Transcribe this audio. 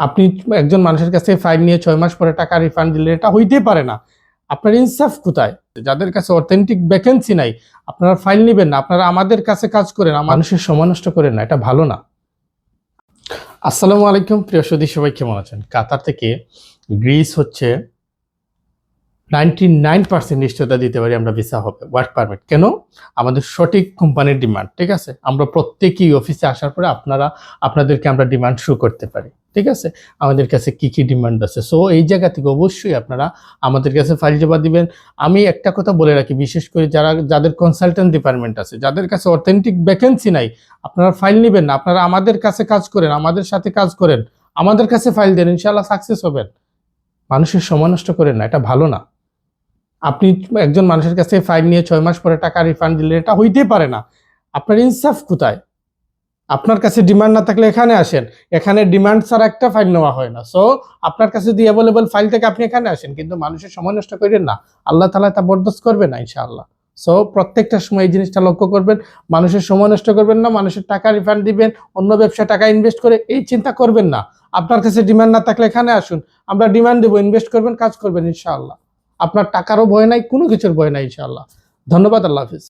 আপনি একজন মানুষের কাছে ফাইল নিয়ে 6 মাস পরে টাকা রিফান্ড দিলে এটা হইতেই পারে না। আপনার ইনসাফ কোথায়? যাদের কাছে অথেন্টিক ভ্যাকেন্সি নাই, আপনারা ফাইল নিবেন না, আপনারা আমাদের কাছে কাজ করেন, মানুষের সময় নষ্ট করেন না, এটা ভালো না। আসসালামু আলাইকুম প্রিয় সুধী, সবাই কেমন আছেন? কাতার থেকে গ্রিস হচ্ছে 99% নিশ্চয়তা দিতে পারি আমরা ভিসা হবে, ওয়ার্ক পারমিট। কেন? আমাদের সঠিক কোম্পানির ডিমান্ড, ঠিক আছে? আমরা প্রত্যেকেই অফিসে আসার পরে আপনাদেরকে আমরা ডিমান্ড শো করতে পারি, ঠিক আছে? আমাদের কাছে কি কি ডিমান্ড আছে। সো এই জায়গা থেকে অবশ্যই আপনারা আমাদের কাছে ফাইল জমা দিবেন। আমি একটা কথা বলে রাখি, বিশেষ করে যাদের কনসালটেন্ট ডিপার্টমেন্ট আছে, যাদের কাছে অথেন্টিক ভ্যাকেন্সি নাই, আপনারা ফাইল নেবেন না, আপনারা আমাদের কাছে কাজ করেন, আমাদের সাথে কাজ করেন, আমাদের কাছে ফাইল দেন, ইনশাআল্লাহ সাকসেস হবেন। মানুষের সময় নষ্ট করেন না, এটা ভালো না। আপনি একজন মানুষের কাছে ফাইল নিয়ে 6 মাস পরে টাকা রিফান্ড দিলে এটা হইতেই পারে না। আপনার ইনসাফ কোথায়? আপনার কাছে ডিমান্ড না থাকলে এখানে আসেন। এখানে ডিমান্ড ছাড়া একটা ফাইল নেওয়া হয় না। সো আপনার কাছে দিয়ে অ্যাভেলেবল ফাইল থেকে আপনি এখানে আসেন, কিন্তু মানুষের সময় নষ্ট করেন না। আল্লাহ তাআলা তা বরদাস্ত করবে না ইনশাআল্লাহ। সো প্রত্যেকটা সময় এই জিনিসটা লক্ষ্য করবেন, মানুষের সময় নষ্ট করবেন না, মানুষের টাকা রিফান্ড দিবেন, অন্য ব্যবসায় টাকা ইনভেস্ট করে এই চিন্তা করবেন না। আপনার কাছে ডিমান্ড না থাকলে এখানে আসুন, আমরা ডিমান্ড দেবো, ইনভেস্ট করবেন, কাজ করবেন ইনশাআল্লাহ। আপনার টাকারও ভয় নাই, কোনো কিছুর ভয় নাই ইনশাআল্লাহ। ধন্যবাদ, আল্লাহ হাফিজ।